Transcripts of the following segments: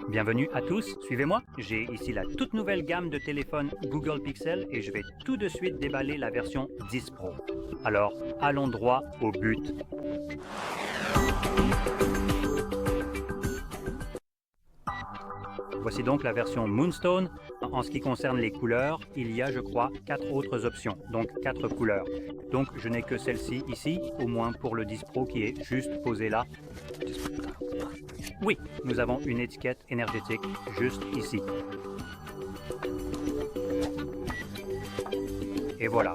Bienvenue à tous, suivez-moi. J'ai ici la toute nouvelle gamme de téléphones Google Pixel et je vais tout de suite déballer la version 10 Pro. Alors, allons droit au but. Voici donc la version Moonstone. En ce qui concerne les couleurs, il y a, je crois, 4 autres options, donc 4 couleurs. Donc je n'ai que celle-ci ici, au moins pour le 10 Pro qui est juste posé là. Oui, nous avons une étiquette énergétique juste ici. Et voilà.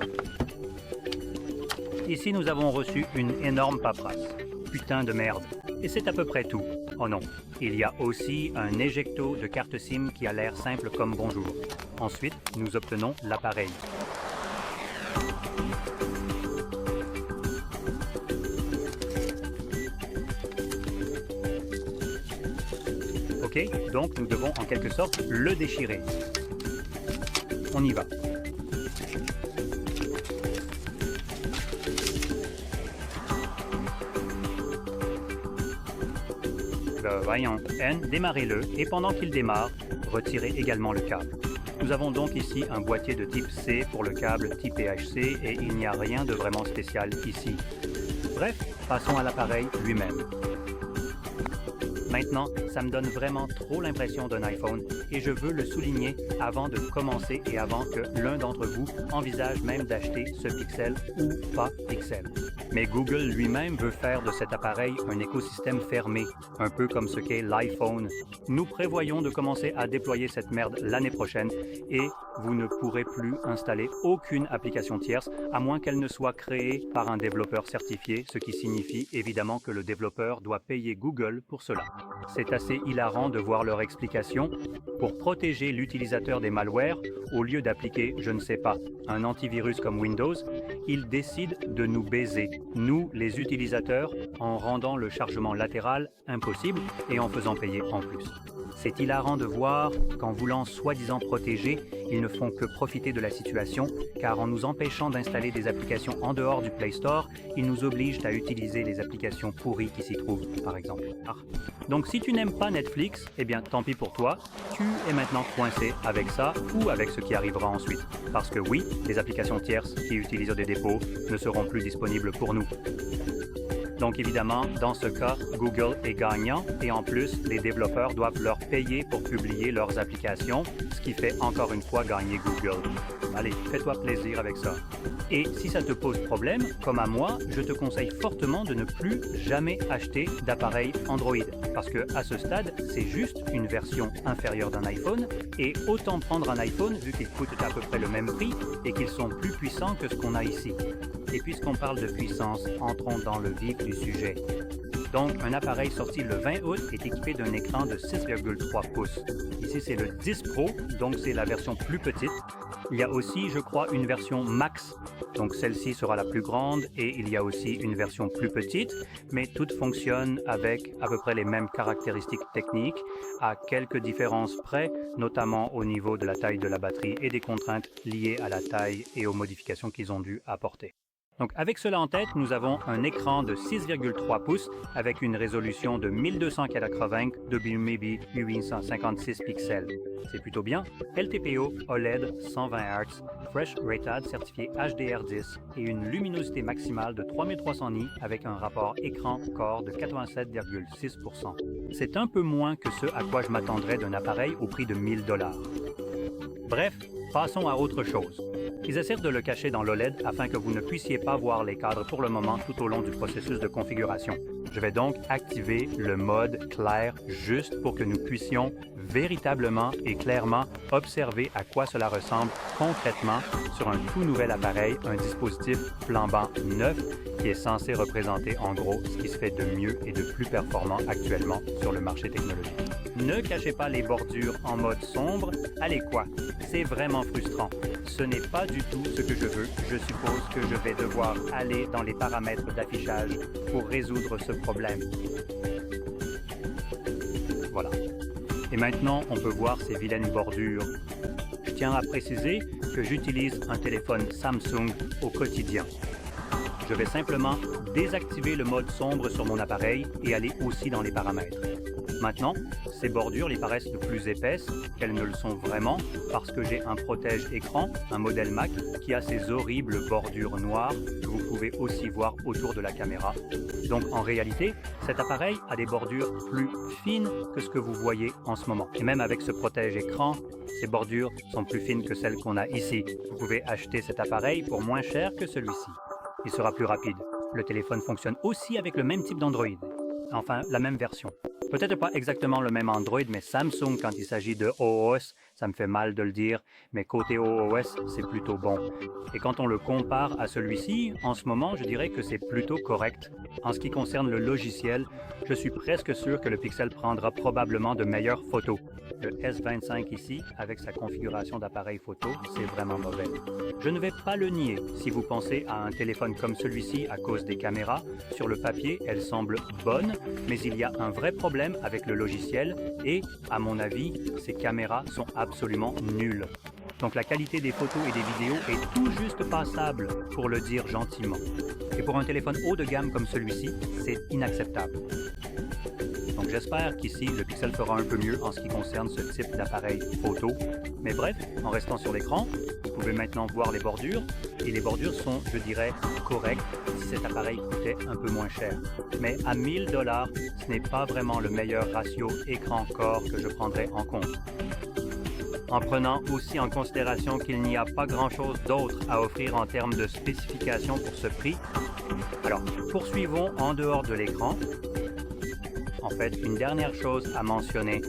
Ici, nous avons reçu une énorme paperasse. Putain de merde. Et c'est à peu près tout. Oh non. Il y a aussi un éjecto de carte SIM qui a l'air simple comme bonjour. Ensuite, nous obtenons l'appareil. Ok, donc nous devons en quelque sorte le déchirer. On y va. Voyons, N, démarrez-le et pendant qu'il démarre, retirez également le câble. Nous avons donc ici un boîtier de type C pour le câble type PHC et il n'y a rien de vraiment spécial ici. Bref, passons à l'appareil lui-même. Maintenant, ça me donne vraiment trop l'impression d'un iPhone et je veux le souligner avant de commencer et avant que l'un d'entre vous envisage même d'acheter ce Pixel ou pas Pixel. Mais Google lui-même veut faire de cet appareil un écosystème fermé, un peu comme ce qu'est l'iPhone. Nous prévoyons de commencer à déployer cette merde l'année prochaine et vous ne pourrez plus installer aucune application tierce à moins qu'elle ne soit créée par un développeur certifié, ce qui signifie évidemment que le développeur doit payer Google pour cela. C'est assez hilarant de voir leur explication. Pour protéger l'utilisateur des malwares, au lieu d'appliquer, je ne sais pas, un antivirus comme Windows, ils décident de nous baiser, nous les utilisateurs, en rendant le chargement latéral impossible et en faisant payer en plus. C'est hilarant de voir qu'en voulant soi-disant protéger, ils ne font que profiter de la situation, car en nous empêchant d'installer des applications en dehors du Play Store, ils nous obligent à utiliser les applications pourries qui s'y trouvent, par exemple. Donc si tu n'aimes pas Netflix, eh bien tant pis pour toi, tu es maintenant coincé avec ça ou avec ce qui arrivera ensuite. Parce que oui, les applications tierces qui utilisent des dépôts ne seront plus disponibles pour nous. Donc évidemment, dans ce cas, Google est gagnant et en plus, les développeurs doivent leur payer pour publier leurs applications, ce qui fait encore une fois gagner Google. Allez, fais-toi plaisir avec ça. Et si ça te pose problème, comme à moi, je te conseille fortement de ne plus jamais acheter d'appareil Android. Parce que à ce stade, c'est juste une version inférieure d'un iPhone et autant prendre un iPhone vu qu'ils coûtent à peu près le même prix et qu'ils sont plus puissants que ce qu'on a ici. Et puisqu'on parle de puissance, entrons dans le vif du sujet. Donc, un appareil sorti le 20 août est équipé d'un écran de 6,3 pouces. Ici, c'est le 10 Pro, donc c'est la version plus petite. Il y a aussi, je crois, une version Max, donc celle-ci sera la plus grande, et il y a aussi une version plus petite, mais toutes fonctionnent avec à peu près les mêmes caractéristiques techniques, à quelques différences près, notamment au niveau de la taille de la batterie et des contraintes liées à la taille et aux modifications qu'ils ont dû apporter. Donc avec cela en tête, nous avons un écran de 6,3 pouces avec une résolution de 1280 x 856 pixels. C'est plutôt bien. LTPO OLED 120 Hz, Fresh Rated certifié HDR10 et une luminosité maximale de 3300 nits avec un rapport écran-corps de 87,6%. C'est un peu moins que ce à quoi je m'attendrais d'un appareil au prix de 1000 $. Bref, passons à autre chose. Ils essaient de le cacher dans l'OLED afin que vous ne puissiez pas voir les cadres pour le moment tout au long du processus de configuration. Je vais donc activer le mode clair juste pour que nous puissions véritablement et clairement observer à quoi cela ressemble concrètement sur un tout nouvel appareil, un dispositif flambant neuf qui est censé représenter en gros ce qui se fait de mieux et de plus performant actuellement sur le marché technologique. Ne cachez pas les bordures en mode sombre, allez quoi, c'est vraiment frustrant. Ce n'est pas du tout ce que je veux. Je suppose que je vais devoir aller dans les paramètres d'affichage pour résoudre ce problème. Voilà. Et maintenant, on peut voir ces vilaines bordures. Je tiens à préciser que j'utilise un téléphone Samsung au quotidien. Je vais simplement désactiver le mode sombre sur mon appareil et aller aussi dans les paramètres. Maintenant, ces bordures les paraissent plus épaisses qu'elles ne le sont vraiment parce que j'ai un protège-écran, un modèle Mac, qui a ces horribles bordures noires que vous pouvez aussi voir autour de la caméra. Donc en réalité, cet appareil a des bordures plus fines que ce que vous voyez en ce moment. Et même avec ce protège-écran, ces bordures sont plus fines que celles qu'on a ici. Vous pouvez acheter cet appareil pour moins cher que celui-ci. Il sera plus rapide. Le téléphone fonctionne aussi avec le même type d'Android. Enfin, la même version. Peut-être pas exactement le même Android, mais Samsung, quand il s'agit de OOS, ça me fait mal de le dire, mais côté OOS, c'est plutôt bon. Et quand on le compare à celui-ci, en ce moment, je dirais que c'est plutôt correct. En ce qui concerne le logiciel, je suis presque sûr que le Pixel prendra probablement de meilleures photos. Le S25 ici, avec sa configuration d'appareil photo, c'est vraiment mauvais. Je ne vais pas le nier. Si vous pensez à un téléphone comme celui-ci à cause des caméras, sur le papier, elles semblent bonnes, mais il y a un vrai problème avec le logiciel et, à mon avis, ces caméras sont absolument nulles. Donc la qualité des photos et des vidéos est tout juste passable, pour le dire gentiment. Et pour un téléphone haut de gamme comme celui-ci, c'est inacceptable. Donc j'espère qu'ici, le Pixel fera un peu mieux en ce qui concerne ce type d'appareil photo. Mais bref, en restant sur l'écran, vous pouvez maintenant voir les bordures. Et les bordures sont, je dirais, correctes si cet appareil coûtait un peu moins cher. Mais à 1000 $, ce n'est pas vraiment le meilleur ratio écran-corps que je prendrais en compte. En prenant aussi en considération qu'il n'y a pas grand-chose d'autre à offrir en termes de spécifications pour ce prix. Alors, poursuivons en dehors de l'écran. En fait, une dernière chose à mentionner.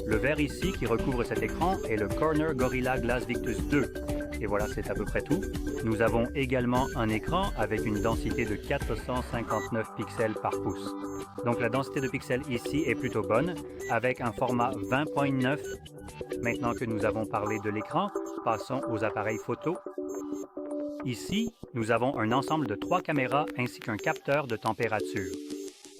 Le verre ici qui recouvre cet écran est le Corning Gorilla Glass Victus 2. Et voilà, c'est à peu près tout. Nous avons également un écran avec une densité de 459 pixels par pouce. Donc la densité de pixels ici est plutôt bonne, avec un format 20.9. Maintenant que nous avons parlé de l'écran, passons aux appareils photo. Ici, nous avons un ensemble de 3 caméras ainsi qu'un capteur de température.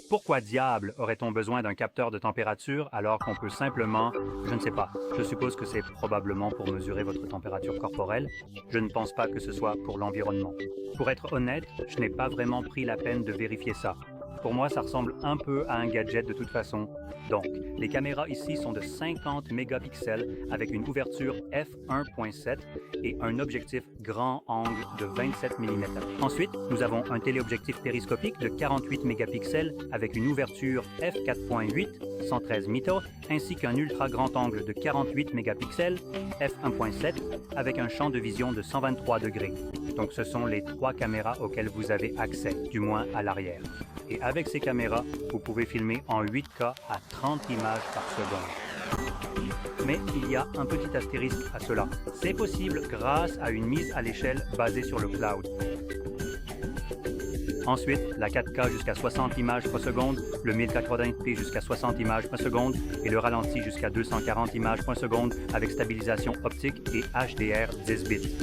Pourquoi diable aurait-on besoin d'un capteur de température alors qu'on peut simplement, je ne sais pas, je suppose que c'est probablement pour mesurer votre température corporelle. Je ne pense pas que ce soit pour l'environnement. Pour être honnête, je n'ai pas vraiment pris la peine de vérifier ça. Pour moi, ça ressemble un peu à un gadget de toute façon. Donc, les caméras ici sont de 50 mégapixels avec une ouverture f1.7 et un objectif grand angle de 27 mm. Ensuite, nous avons un téléobjectif périscopique de 48 mégapixels avec une ouverture f4.8, 113 métaux, ainsi qu'un ultra grand angle de 48 mégapixels, f1.7, avec un champ de vision de 123 degrés. Donc, ce sont les 3 caméras auxquelles vous avez accès, du moins à l'arrière. Et avec ces caméras, vous pouvez filmer en 8K à 30 images par seconde. Mais il y a un petit astérisque à cela. C'est possible grâce à une mise à l'échelle basée sur le cloud. Ensuite, la 4K jusqu'à 60 images par seconde, le 1080p jusqu'à 60 images par seconde et le ralenti jusqu'à 240 images par seconde avec stabilisation optique et HDR 10 bits.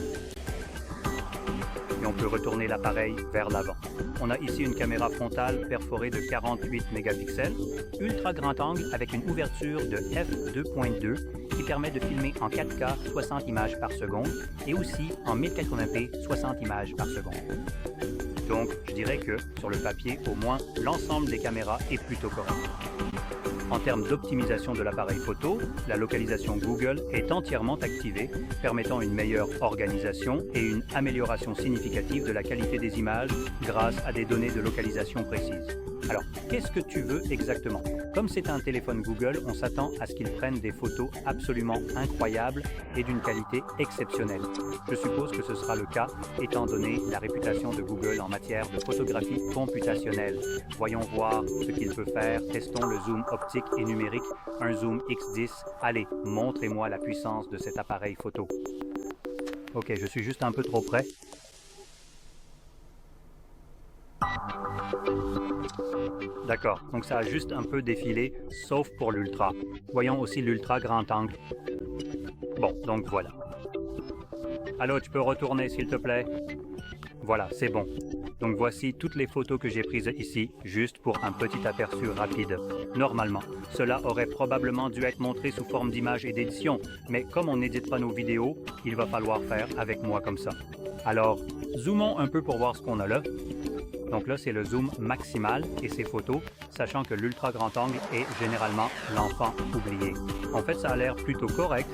Et on peut retourner l'appareil vers l'avant. On a ici une caméra frontale perforée de 48 mégapixels, ultra grand angle avec une ouverture de f2.2 qui permet de filmer en 4K 60 images par seconde et aussi en 1080p 60 images par seconde. Donc, je dirais que, sur le papier, au moins, l'ensemble des caméras est plutôt correct. En termes d'optimisation de l'appareil photo, la localisation Google est entièrement activée, permettant une meilleure organisation et une amélioration significative de la qualité des images grâce à des données de localisation précises. Alors, qu'est-ce que tu veux exactement? Comme c'est un téléphone Google, on s'attend à ce qu'il prenne des photos absolument incroyables et d'une qualité exceptionnelle. Je suppose que ce sera le cas, étant donné la réputation de Google en matière de photographie computationnelle. Voyons voir ce qu'il peut faire. Testons le zoom optique et numérique, un zoom X10. Allez, montrez-moi la puissance de cet appareil photo. Ok, je suis juste un peu trop près. D'accord, donc ça a juste un peu défilé, sauf pour l'ultra. Voyons aussi l'ultra grand angle. Bon, donc voilà. Allô, tu peux retourner s'il te plaît? Voilà, c'est bon. Donc voici toutes les photos que j'ai prises ici, juste pour un petit aperçu rapide. Normalement, cela aurait probablement dû être montré sous forme d'image et d'édition, mais comme on n'édite pas nos vidéos, il va falloir faire avec moi comme ça. Alors, zoomons un peu pour voir ce qu'on a là. Donc là, c'est le zoom maximal et ses photos, sachant que l'ultra grand angle est généralement l'enfant oublié. En fait, ça a l'air plutôt correct.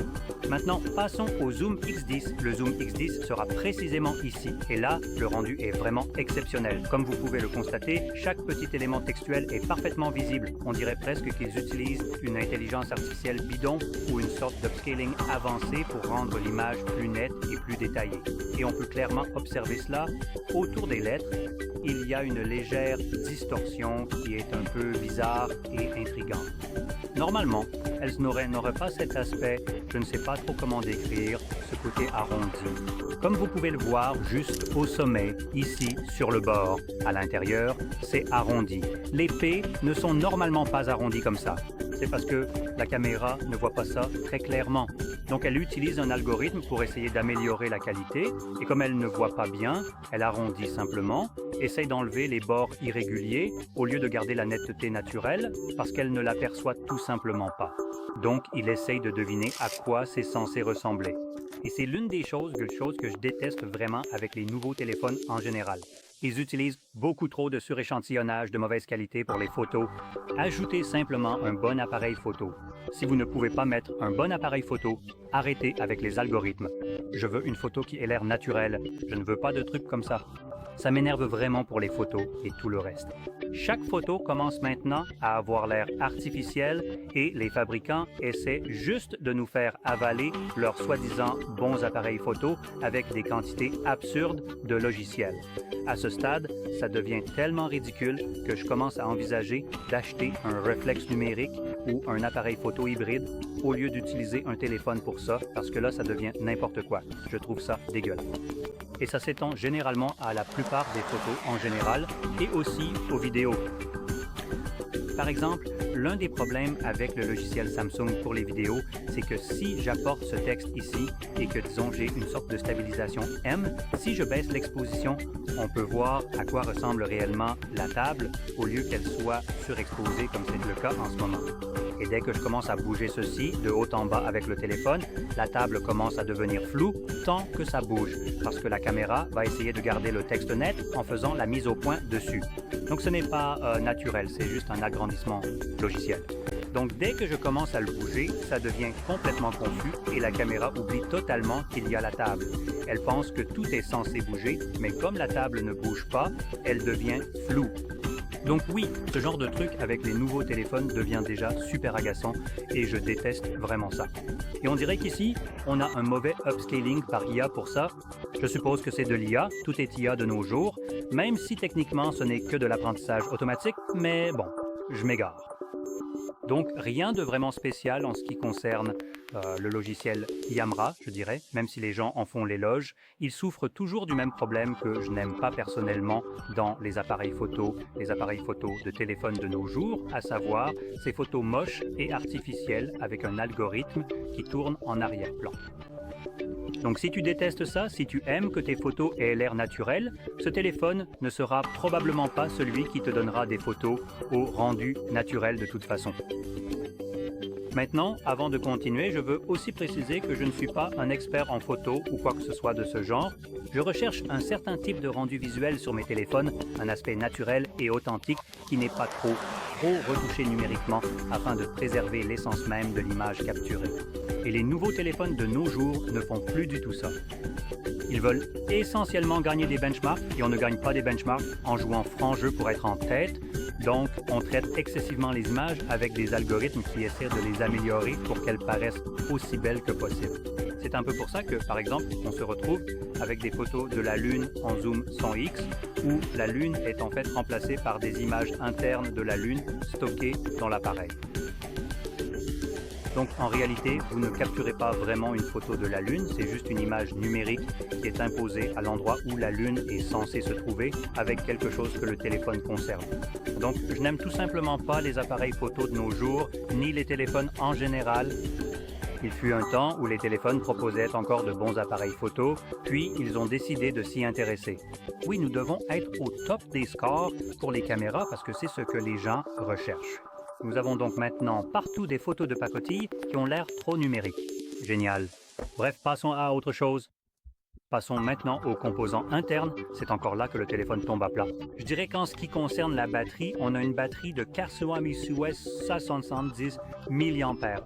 Maintenant, passons au zoom X10. Le zoom X10 sera précisément ici. Et là, le rendu est vraiment exceptionnel. Comme vous pouvez le constater, chaque petit élément textuel est parfaitement visible. On dirait presque qu'ils utilisent une intelligence artificielle bidon ou une sorte d'upscaling avancé pour rendre l'image plus nette et plus détaillée. Et on peut clairement observer cela autour des lettres. Il y a une légère distorsion qui est un peu bizarre et intrigante. Normalement, elles n'auraient pas cet aspect, je ne sais pas trop comment décrire, ce côté arrondi. Comme vous pouvez le voir juste au sommet, ici sur le bord, à l'intérieur, c'est arrondi. Les P ne sont normalement pas arrondis comme ça. C'est parce que la caméra ne voit pas ça très clairement. Donc elle utilise un algorithme pour essayer d'améliorer la qualité et comme elle ne voit pas bien, elle arrondit simplement, essaye d'enlever les bords irréguliers au lieu de garder la netteté naturelle parce qu'elle ne l'aperçoit tout simplement pas. Donc il essaye de deviner à quoi c'est censé ressembler. Et c'est l'une des choses que je déteste vraiment avec les nouveaux téléphones en général. Ils utilisent beaucoup trop de suréchantillonnage de mauvaise qualité pour les photos. Ajoutez simplement un bon appareil photo. Si vous ne pouvez pas mettre un bon appareil photo, arrêtez avec les algorithmes. Je veux une photo qui ait l'air naturelle. Je ne veux pas de trucs comme ça. Ça m'énerve vraiment pour les photos et tout le reste. Chaque photo commence maintenant à avoir l'air artificiel et les fabricants essaient juste de nous faire avaler leurs soi-disant bons appareils photo avec des quantités absurdes de logiciels. À ce stade, ça devient tellement ridicule que je commence à envisager d'acheter un réflexe numérique ou un appareil photo hybride au lieu d'utiliser un téléphone pour ça, parce que là, ça devient n'importe quoi. Je trouve ça dégueulasse. Et ça s'étend généralement à la plupart des photos en général et aussi aux vidéos. Par exemple, l'un des problèmes avec le logiciel Samsung pour les vidéos, c'est que si j'apporte ce texte ici et que, disons, j'ai une sorte de stabilisation M, si je baisse l'exposition, on peut voir à quoi ressemble réellement la table au lieu qu'elle soit surexposée comme c'est le cas en ce moment. Et dès que je commence à bouger ceci de haut en bas avec le téléphone, la table commence à devenir floue tant que ça bouge, parce que la caméra va essayer de garder le texte net en faisant la mise au point dessus. Donc ce n'est pas naturel, c'est juste un agrandissement logiciel. Donc dès que je commence à le bouger, ça devient complètement confus et la caméra oublie totalement qu'il y a la table. Elle pense que tout est censé bouger, mais comme la table ne bouge pas, elle devient floue. Donc oui, ce genre de truc avec les nouveaux téléphones devient déjà super agaçant et je déteste vraiment ça. Et on dirait qu'ici, on a un mauvais upscaling par IA pour ça. Je suppose que c'est de l'IA, tout est IA de nos jours, même si techniquement ce n'est que de l'apprentissage automatique, mais bon, je m'égare. Donc rien de vraiment spécial en ce qui concerne le logiciel Yamra, je dirais, même si les gens en font l'éloge. Il souffre toujours du même problème que je n'aime pas personnellement dans les appareils photo de téléphone de nos jours, à savoir ces photos moches et artificielles avec un algorithme qui tourne en arrière-plan. Donc si tu détestes ça, si tu aimes que tes photos aient l'air naturel, ce téléphone ne sera probablement pas celui qui te donnera des photos au rendu naturel de toute façon. Maintenant, avant de continuer, je veux aussi préciser que je ne suis pas un expert en photo ou quoi que ce soit de ce genre. Je recherche un certain type de rendu visuel sur mes téléphones, un aspect naturel et authentique qui n'est pas trop retouché numériquement afin de préserver l'essence même de l'image capturée. Et les nouveaux téléphones de nos jours ne font plus du tout ça. Ils veulent essentiellement gagner des benchmarks et on ne gagne pas des benchmarks en jouant franc jeu pour être en tête. Donc, on traite excessivement les images avec des algorithmes qui essaient de les améliorer pour qu'elles paraissent aussi belles que possible. C'est un peu pour ça que, par exemple, on se retrouve avec des photos de la Lune en zoom 100x, où la Lune est en fait remplacée par des images internes de la Lune stockées dans l'appareil. Donc en réalité, vous ne capturez pas vraiment une photo de la Lune, c'est juste une image numérique qui est imposée à l'endroit où la Lune est censée se trouver avec quelque chose que le téléphone conserve. Donc je n'aime tout simplement pas les appareils photo de nos jours, ni les téléphones en général. Il fut un temps où les téléphones proposaient encore de bons appareils photo, puis ils ont décidé de s'y intéresser. Oui, nous devons être au top des scores pour les caméras parce que c'est ce que les gens recherchent. Nous avons donc maintenant partout des photos de pacotille qui ont l'air trop numériques. Génial. Bref, passons à autre chose. Passons maintenant aux composants internes, c'est encore là que le téléphone tombe à plat. Je dirais qu'en ce qui concerne la batterie, on a une batterie de 470 mAh,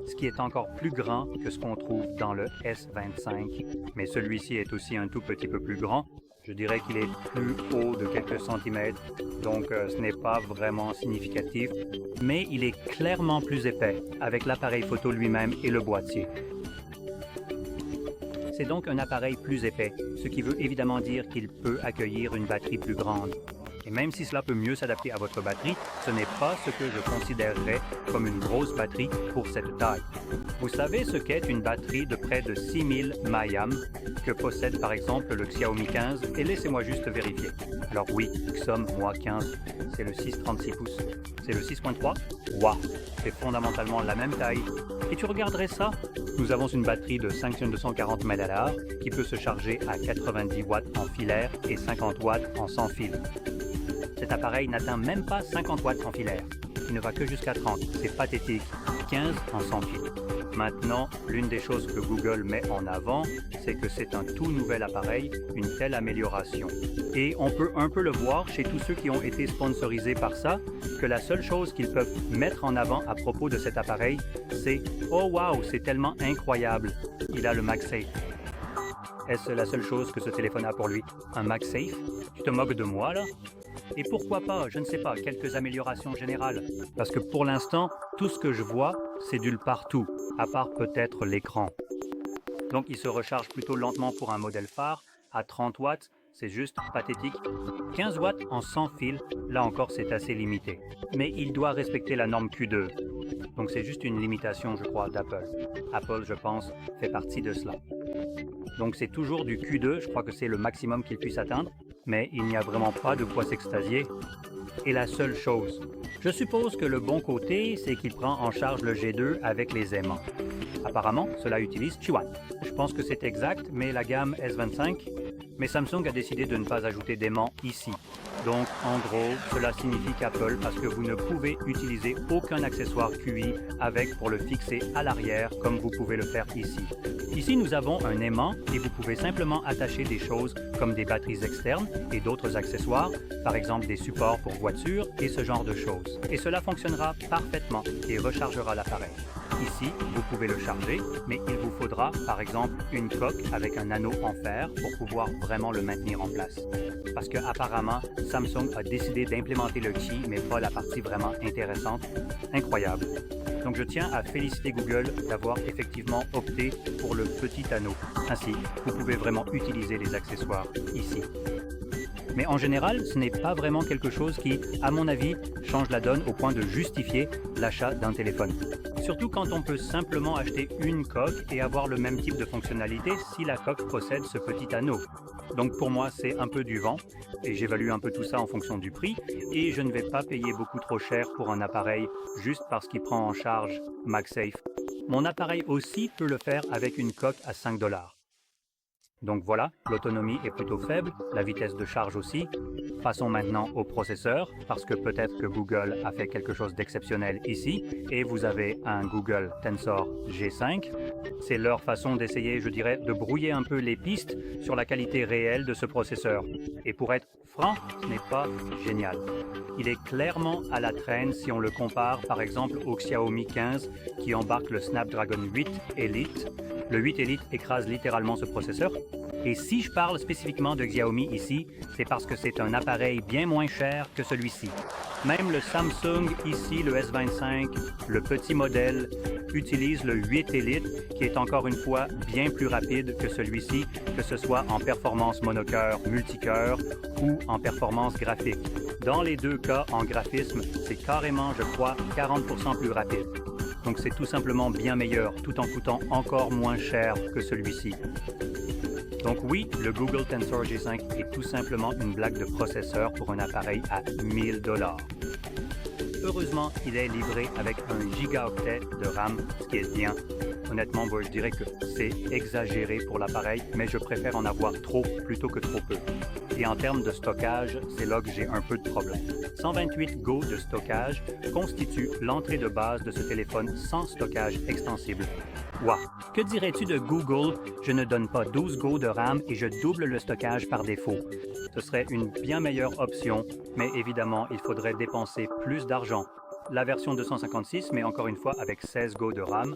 ce qui est encore plus grand que ce qu'on trouve dans le S25. Mais celui-ci est aussi un tout petit peu plus grand. Je dirais qu'il est plus haut de quelques centimètres, donc ce n'est pas vraiment significatif. Mais il est clairement plus épais, avec l'appareil photo lui-même et le boîtier. C'est donc un appareil plus épais, ce qui veut évidemment dire qu'il peut accueillir une batterie plus grande. Et même si cela peut mieux s'adapter à votre batterie, ce n'est pas ce que je considérerais comme une grosse batterie pour cette taille. Vous savez ce qu'est une batterie de près de 6000 mAh que possède par exemple le Xiaomi 15 et laissez-moi juste vérifier. Alors oui, Xom Moi 15, c'est le 6,36 pouces. C'est le 6.3? Waouh! C'est fondamentalement la même taille. Et tu regarderais ça? Nous avons une batterie de 5240 mAh qui peut se charger à 90 watts en filaire et 50 watts en sans fil. Cet appareil n'atteint même pas 50 watts en filaire. Il ne va que jusqu'à 30. C'est pathétique. 15 en sans fil. Maintenant, l'une des choses que Google met en avant, c'est que c'est un tout nouvel appareil, une telle amélioration. Et on peut un peu le voir chez tous ceux qui ont été sponsorisés par ça, que la seule chose qu'ils peuvent mettre en avant à propos de cet appareil, c'est « Oh wow, c'est tellement incroyable, il a le MagSafe ». Est-ce la seule chose que ce téléphone a pour lui? Un MagSafe? Tu te moques de moi, là? Et pourquoi pas, je ne sais pas, quelques améliorations générales? Parce que pour l'instant, tout ce que je vois, c'est du partout, à part peut-être l'écran. Donc il se recharge plutôt lentement pour un modèle phare, à 30 watts, c'est juste pathétique. 15 watts en sans fil, là encore c'est assez limité. Mais il doit respecter la norme Q2. Donc c'est juste une limitation, je crois, d'Apple. Apple, je pense, fait partie de cela. Donc c'est toujours du Q2, je crois que c'est le maximum qu'il puisse atteindre, mais il n'y a vraiment pas de quoi s'extasier. Et la seule chose, je suppose que le bon côté, c'est qu'il prend en charge le G2 avec les aimants. Apparemment, cela utilise Qihwan. Je pense que c'est exact, mais la gamme S25, mais Samsung a décidé de ne pas ajouter d'aimant ici. Donc, en gros, cela signifie qu'Apple, parce que vous ne pouvez utiliser aucun accessoire QI avec pour le fixer à l'arrière, comme vous pouvez le faire ici. Ici, nous avons un aimant et vous pouvez simplement attacher des choses comme des batteries externes et d'autres accessoires, par exemple des supports pour voitures et ce genre de choses. Et cela fonctionnera parfaitement et rechargera l'appareil. Ici, vous pouvez le charger, mais il vous faudra, par exemple, une coque avec un anneau en fer pour pouvoir vraiment le maintenir en place. Parce que apparemment, Samsung a décidé d'implémenter le Qi, mais pas la partie vraiment intéressante. Incroyable. Donc je tiens à féliciter Google d'avoir effectivement opté pour le petit anneau. Ainsi, vous pouvez vraiment utiliser les accessoires ici. Mais en général, ce n'est pas vraiment quelque chose qui, à mon avis, change la donne au point de justifier l'achat d'un téléphone. Surtout quand on peut simplement acheter une coque et avoir le même type de fonctionnalité si la coque possède ce petit anneau. Donc pour moi, c'est un peu du vent, et j'évalue un peu tout ça en fonction du prix, et je ne vais pas payer beaucoup trop cher pour un appareil juste parce qu'il prend en charge MagSafe. Mon appareil aussi peut le faire avec une coque à 5 $. Donc voilà, l'autonomie est plutôt faible, la vitesse de charge aussi. Passons maintenant au processeur, parce que peut-être que Google a fait quelque chose d'exceptionnel ici, et vous avez un Google Tensor G5. C'est leur façon d'essayer, je dirais, de brouiller un peu les pistes sur la qualité réelle de ce processeur. Et pour être franc, ce n'est pas génial. Il est clairement à la traîne si on le compare par exemple au Xiaomi 15 qui embarque le Snapdragon 8 Elite. Le 8 Elite écrase littéralement ce processeur. Et si je parle spécifiquement de Xiaomi ici, c'est parce que c'est un appareil bien moins cher que celui-ci. Même le Samsung ici, le S25, le petit modèle, utilise le 8 Elite qui est encore une fois bien plus rapide que celui-ci, que ce soit en performance monocœur, multicœur ou en performance graphique. Dans les deux cas, en graphisme, c'est carrément, je crois, 40% plus rapide. Donc c'est tout simplement bien meilleur, tout en coûtant encore moins cher que celui-ci. Donc oui, le Google Tensor G5 est tout simplement une blague de processeur pour un appareil à 1000 $. Heureusement, il est livré avec 1 gigaoctet de RAM, ce qui est bien. Honnêtement, je dirais que c'est exagéré pour l'appareil, mais je préfère en avoir trop plutôt que trop peu. Et en termes de stockage, c'est là que j'ai un peu de problème. 128 Go de stockage constitue l'entrée de base de ce téléphone sans stockage extensible. Wow! Que dirais-tu de Google? Je ne donne pas 12 Go de RAM et je double le stockage par défaut. Ce serait une bien meilleure option, mais évidemment, il faudrait dépenser plus d'argent. La version 256, mais encore une fois avec 16 Go de RAM.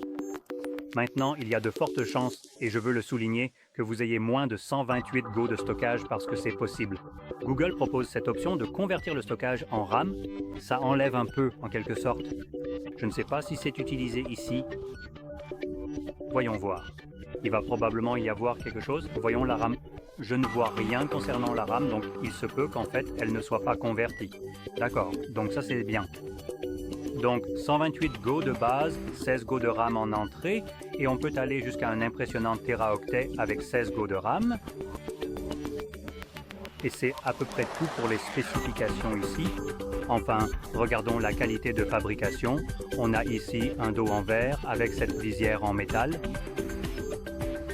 Maintenant, il y a de fortes chances, et je veux le souligner, que vous ayez moins de 128 Go de stockage parce que c'est possible. Google propose cette option de convertir le stockage en RAM. Ça enlève un peu, en quelque sorte. Je ne sais pas si c'est utilisé ici. Voyons voir. Il va probablement y avoir quelque chose. Voyons la RAM. Je ne vois rien concernant la RAM, donc il se peut qu'en fait, elle ne soit pas convertie. D'accord, donc ça c'est bien. Donc 128 Go de base, 16 Go de RAM en entrée, et on peut aller jusqu'à un impressionnant téraoctet avec 16 Go de RAM. Et c'est à peu près tout pour les spécifications ici. Enfin, regardons la qualité de fabrication. On a ici un dos en verre avec cette visière en métal.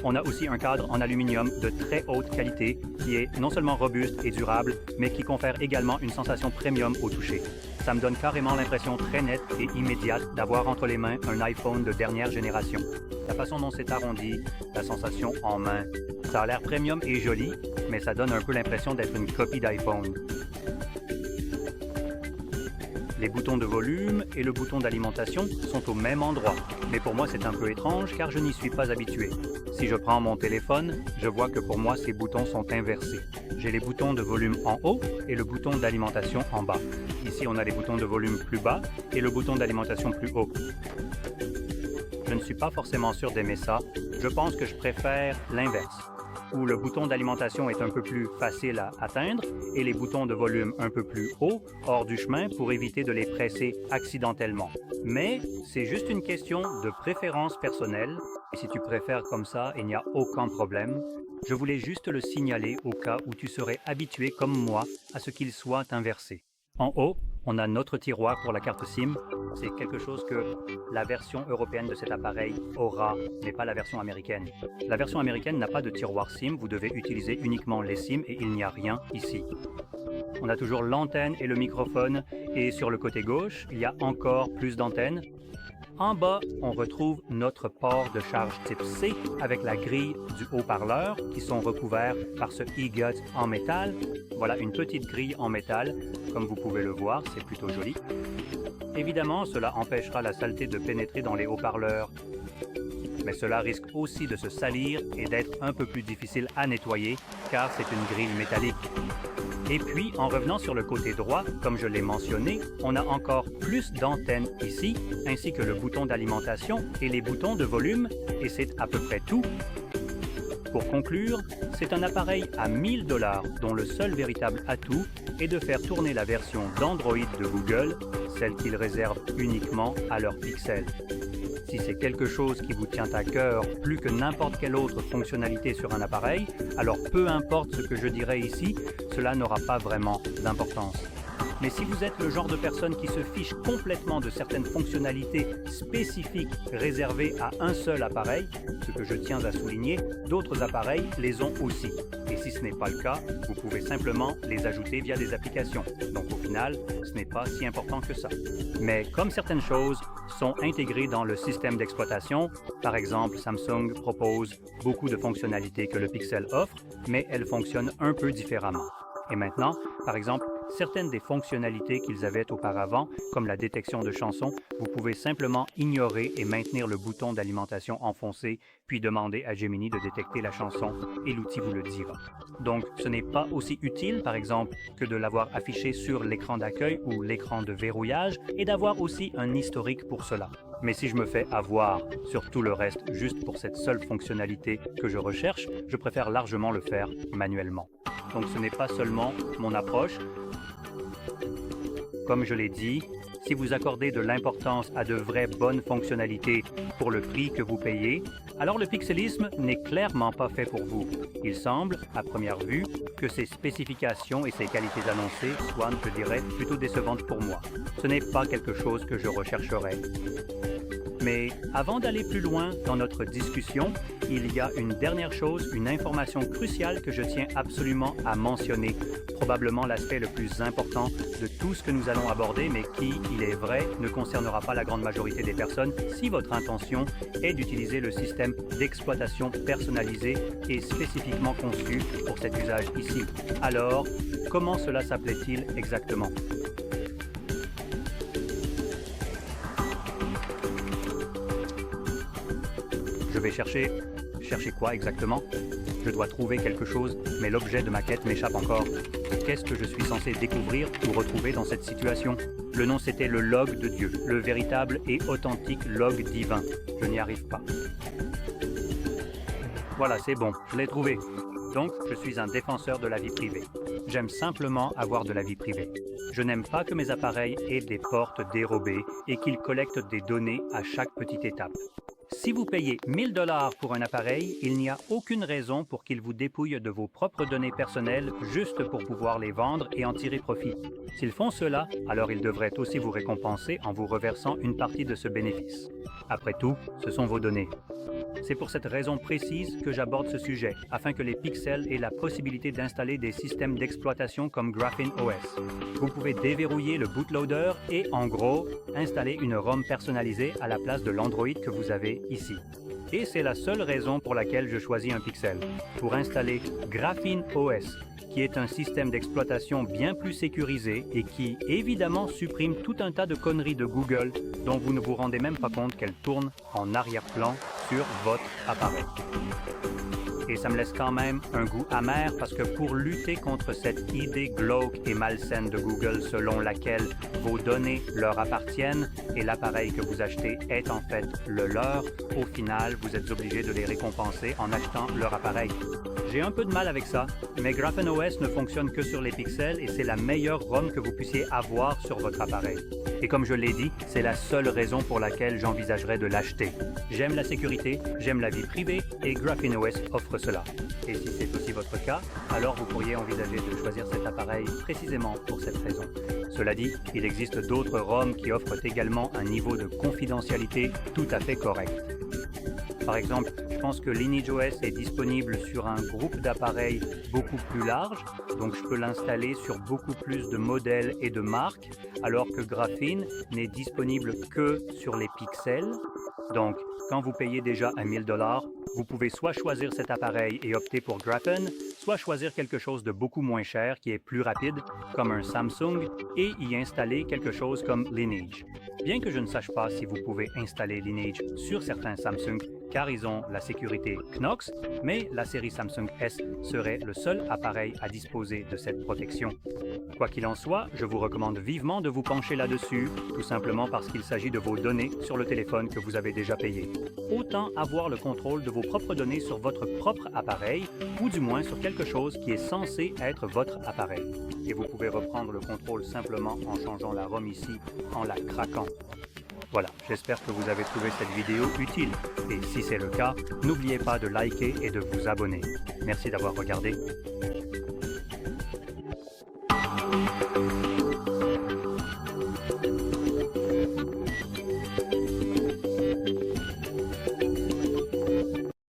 On a aussi un cadre en aluminium de très haute qualité qui est non seulement robuste et durable, mais qui confère également une sensation premium au toucher. Ça me donne carrément l'impression très nette et immédiate d'avoir entre les mains un iPhone de dernière génération. La façon dont c'est arrondi, la sensation en main, ça a l'air premium et joli, mais ça donne un peu l'impression d'être une copie d'iPhone. Les boutons de volume et le bouton d'alimentation sont au même endroit, mais pour moi c'est un peu étrange car je n'y suis pas habitué. Si je prends mon téléphone, je vois que pour moi ces boutons sont inversés. J'ai les boutons de volume en haut et le bouton d'alimentation en bas. Ici on a les boutons de volume plus bas et le bouton d'alimentation plus haut. Je ne suis pas forcément sûr d'aimer ça, je pense que je préfère l'inverse, où le bouton d'alimentation est un peu plus facile à atteindre et les boutons de volume un peu plus haut, hors du chemin, pour éviter de les presser accidentellement. Mais c'est juste une question de préférence personnelle, et si tu préfères comme ça, il n'y a aucun problème. Je voulais juste le signaler au cas où tu serais habitué comme moi à ce qu'il soit inversé. En haut, on a notre tiroir pour la carte SIM. C'est quelque chose que la version européenne de cet appareil aura, mais pas la version américaine. La version américaine n'a pas de tiroir SIM, vous devez utiliser uniquement les SIM et il n'y a rien ici. On a toujours l'antenne et le microphone, et sur le côté gauche, il y a encore plus d'antennes. En bas, on retrouve notre port de charge type C avec la grille du haut-parleur qui sont recouverts par ce e-gut en métal. Voilà une petite grille en métal, comme vous pouvez le voir, c'est plutôt joli. Évidemment, cela empêchera la saleté de pénétrer dans les haut-parleurs, mais cela risque aussi de se salir et d'être un peu plus difficile à nettoyer car c'est une grille métallique. Et puis, en revenant sur le côté droit, comme je l'ai mentionné, on a encore plus d'antennes ici, ainsi que le bouton d'alimentation et les boutons de volume, et c'est à peu près tout. Pour conclure, c'est un appareil à 1000 $, dont le seul véritable atout est de faire tourner la version d'Android de Google, celle qu'ils réservent uniquement à leurs pixels. Si c'est quelque chose qui vous tient à cœur plus que n'importe quelle autre fonctionnalité sur un appareil, alors peu importe ce que je dirai ici, cela n'aura pas vraiment d'importance. Mais si vous êtes le genre de personne qui se fiche complètement de certaines fonctionnalités spécifiques réservées à un seul appareil, ce que je tiens à souligner, d'autres appareils les ont aussi. Et si ce n'est pas le cas, vous pouvez simplement les ajouter via des applications. Donc au final, ce n'est pas si important que ça. Mais comme certaines choses sont intégrées dans le système d'exploitation, par exemple Samsung propose beaucoup de fonctionnalités que le Pixel offre, mais elles fonctionnent un peu différemment. Et maintenant, par exemple, certaines des fonctionnalités qu'ils avaient auparavant, comme la détection de chansons, vous pouvez simplement ignorer et maintenir le bouton d'alimentation enfoncé, puis demander à Gemini de détecter la chanson et l'outil vous le dira. Donc, ce n'est pas aussi utile, par exemple, que de l'avoir affiché sur l'écran d'accueil ou l'écran de verrouillage et d'avoir aussi un historique pour cela. Mais si je me fais avoir sur tout le reste juste pour cette seule fonctionnalité que je recherche, je préfère largement le faire manuellement. Donc ce n'est pas seulement mon approche. Comme je l'ai dit, si vous accordez de l'importance à de vraies bonnes fonctionnalités pour le prix que vous payez, alors le pixelisme n'est clairement pas fait pour vous. Il semble, à première vue, que ses spécifications et ses qualités annoncées soient, je dirais, plutôt décevantes pour moi. Ce n'est pas quelque chose que je rechercherais. Mais avant d'aller plus loin dans notre discussion, il y a une dernière chose, une information cruciale que je tiens absolument à mentionner. Probablement l'aspect le plus important de tout ce que nous allons aborder, mais qui, il est vrai, ne concernera pas la grande majorité des personnes si votre intention est d'utiliser le système d'exploitation personnalisé et spécifiquement conçu pour cet usage ici. Alors, comment cela s'appelait-il exactement? Je vais chercher quoi exactement? Je dois trouver quelque chose, mais l'objet de ma quête m'échappe encore. Qu'est-ce que je suis censé découvrir ou retrouver dans cette situation? Le nom c'était le log de Dieu, le véritable et authentique log divin. Je n'y arrive pas. Voilà, c'est bon, je l'ai trouvé. Donc, je suis un défenseur de la vie privée. J'aime simplement avoir de la vie privée. Je n'aime pas que mes appareils aient des portes dérobées et qu'ils collectent des données à chaque petite étape. Si vous payez 1000 $ pour un appareil, il n'y a aucune raison pour qu'il vous dépouille de vos propres données personnelles juste pour pouvoir les vendre et en tirer profit. S'ils font cela, alors ils devraient aussi vous récompenser en vous reversant une partie de ce bénéfice. Après tout, ce sont vos données. C'est pour cette raison précise que j'aborde ce sujet, afin que les pixels aient la possibilité d'installer des systèmes d'exploitation comme Graphene OS. Vous pouvez déverrouiller le bootloader et, en gros, installer une ROM personnalisée à la place de l'Android que vous avez ici. Et c'est la seule raison pour laquelle je choisis un pixel, pour installer Graphene OS, qui est un système d'exploitation bien plus sécurisé et qui, évidemment, supprime tout un tas de conneries de Google dont vous ne vous rendez même pas compte qu'elles tournent en arrière-plan sur votre appareil. Et ça me laisse quand même un goût amer parce que pour lutter contre cette idée glauque et malsaine de Google selon laquelle vos données leur appartiennent et l'appareil que vous achetez est en fait le leur, au final, vous êtes obligé de les récompenser en achetant leur appareil. J'ai un peu de mal avec ça, mais Graphene OS ne fonctionne que sur les pixels et c'est la meilleure ROM que vous puissiez avoir sur votre appareil. Et comme je l'ai dit, c'est la seule raison pour laquelle j'envisagerais de l'acheter. J'aime la sécurité, j'aime la vie privée et Graphene OS offre cela. Et si c'est aussi votre cas, alors vous pourriez envisager de choisir cet appareil précisément pour cette raison. Cela dit, il existe d'autres ROM qui offrent également un niveau de confidentialité tout à fait correct. Par exemple, je pense que LineageOS est disponible sur un groupe d'appareils beaucoup plus large, donc je peux l'installer sur beaucoup plus de modèles et de marques, alors que Graphene n'est disponible que sur les pixels. Donc, quand vous payez déjà 1000 $, vous pouvez soit choisir cet appareil et opter pour Graphene, soit choisir quelque chose de beaucoup moins cher qui est plus rapide, comme un Samsung, et y installer quelque chose comme Lineage. Bien que je ne sache pas si vous pouvez installer Lineage sur certains Samsung, car ils ont la sécurité Knox, mais la série Samsung S serait le seul appareil à disposer de cette protection. Quoi qu'il en soit, je vous recommande vivement de vous pencher là-dessus, tout simplement parce qu'il s'agit de vos données sur le téléphone que vous avez déjà payé. Autant avoir le contrôle de vos propres données sur votre propre appareil, ou du moins sur quelque chose qui est censé être votre appareil. Et vous pouvez reprendre le contrôle simplement en changeant la ROM ici, en la craquant. Voilà, j'espère que vous avez trouvé cette vidéo utile. Et si c'est le cas, n'oubliez pas de liker et de vous abonner. Merci d'avoir regardé.